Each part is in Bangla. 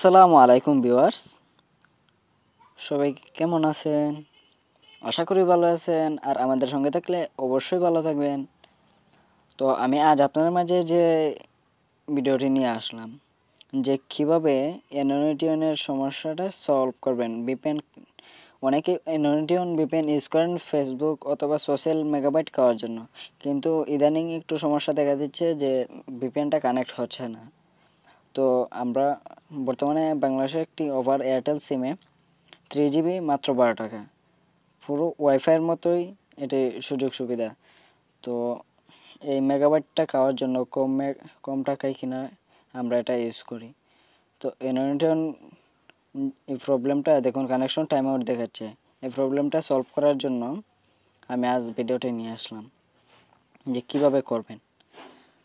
আসসালামু আলাইকুম ভিউয়ার্স, সবাই কেমন আছেন? আশা করি ভালো আছেন, আর আমাদের সঙ্গে থাকলে অবশ্যই ভালো থাকবেন। তো আমি আজ আপনাদের মাঝে যে ভিডিওটি নিয়ে আসলাম, যে কিভাবে অ্যানোনিটনের সমস্যাটা সলভ করবেন। ভিপিএন, অনেকে অ্যানোনিটন ভিপিএন ইউজ করেন ফেসবুক অথবা সোশ্যাল মেগাবাইট খাওয়ার জন্য, কিন্তু ইদানিং একটু সমস্যা দেখা দিচ্ছে যে ভিপিএনটা কানেক্ট হচ্ছে না। তো আমরা বর্তমানে বাংলাদেশের একটি ওভার এয়ারটেল সিমে 3 GB মাত্র 12 টাকা, পুরো ওয়াইফাইয়ের মতোই এটি সুযোগ সুবিধা। তো এই মেগাবাইটটা খাওয়ার জন্য কম টাকায় কিনা আমরা এটা ইউজ করি। তো অ্যানোনিটন এই প্রবলেমটা দেখুন, কানেকশন টাইম আউট দেখাচ্ছে। এই প্রবলেমটা সলভ করার জন্য আমি আজ ভিডিওটি নিয়ে আসলাম যে কীভাবে করবেন।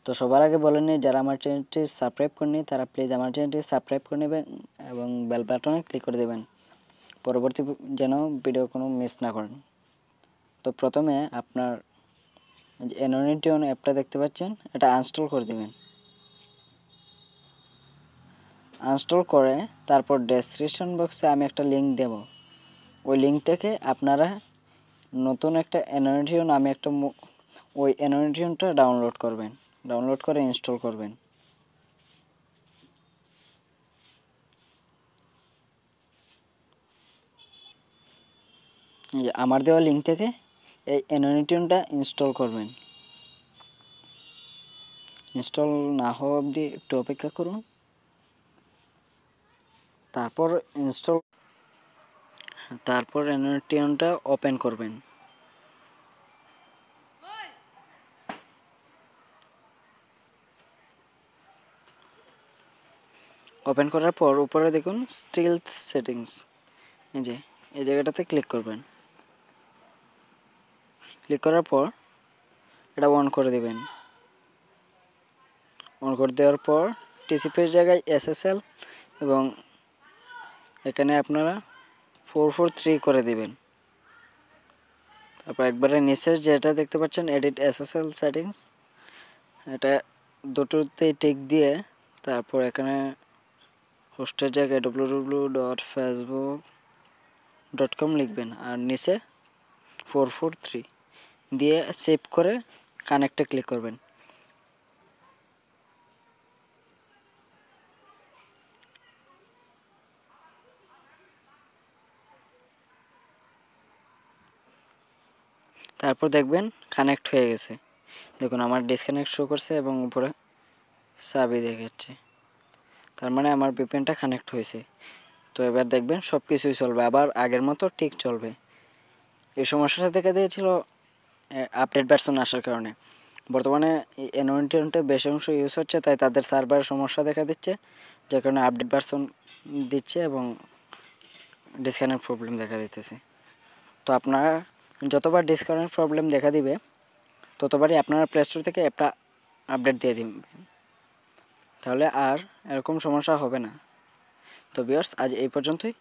তো সবার আগে বলে নিই, যারা আমার চ্যানেলটি সাবস্ক্রাইব করেনি তারা প্লিজ আমার চ্যানেলটি সাবস্ক্রাইব করে নেবেন এবং বেল বাটনে ক্লিক করে দেবেন, পরবর্তী যেন ভিডিও কোনো মিস না করেন। তো প্রথমে আপনার যে অ্যানোনিটন অ্যাপটা দেখতে পাচ্ছেন, এটা আনস্টল করে দেবেন। আনস্টল করে তারপর ডেসক্রিপশন বক্সে আমি একটা লিঙ্ক দেব, ওই লিঙ্ক থেকে আপনারা নতুন একটা অ্যানোনিটন, আমি একটা ওই অ্যানোনিটনটা ডাউনলোড করবেন, ডাউনলোড করে ইনস্টল করবেন। আমার দেওয়া লিঙ্ক থেকে এই অ্যানোনিটনটা ইনস্টল করবেন। ইনস্টল না হওয়া অবধি একটু অপেক্ষা করুন। তারপর অ্যানোনিটনটা ওপেন করবেন। ওপেন করার পর উপরে দেখুন স্টিলথ সেটিংস, এই জায়গাটাতে ক্লিক করবেন। ক্লিক করার পর এটা অন করে দেবেন। অন করে দেওয়ার পর টিসিপির জায়গায় SSL এবং এখানে আপনারা 443 করে দিবেন। তারপর একবারে নিচের যেটা দেখতে পাচ্ছেন এডিট SSL সেটিংস, এটা দুটোতেই টিক দিয়ে তারপর এখানে হোস্টের জায়গায় www.facebook.com লিখবেন আর নিচে 443 দিয়ে সেভ করে কানেক্টে ক্লিক করবেন। তারপর দেখবেন কানেক্ট হয়ে গেছে। দেখুন আমার ডিসকানেক্ট শো করছে এবং উপরে চাবি দেখাচ্ছে, তার মানে আমার ভিপিএনটা কানেক্ট হয়েছে। তো এবার দেখবেন সব কিছুই চলবে, আবার আগের মতো ঠিক চলবে। এই সমস্যাটা দেখা দিয়েছিল আপডেট ভার্সন আসার কারণে। বর্তমানে অ্যানোনিটনটা বেশি অংশ ইউজ হচ্ছে, তাই তাদের সার্ভার সমস্যা দেখা দিচ্ছে, যে কারণে আপডেট ভার্সন দিচ্ছে এবং ডিসকানেক্ট প্রবলেম দেখা দিতেছে। তো আপনারা যতবার ডিসকানেক্ট প্রবলেম দেখা দিবে ততবারই আপনারা প্লে স্টোর থেকে অ্যাপটা আপডেট দিয়ে দিবেন, তাহলে আর এরকম সমস্যা হবে না। তো ভিউয়ার্স, আজ এই পর্যন্তই।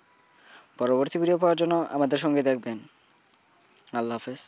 পরবর্তী ভিডিও পাওয়ার জন্য আমাদের সঙ্গে দেখবেন। আল্লাহ হাফেজ।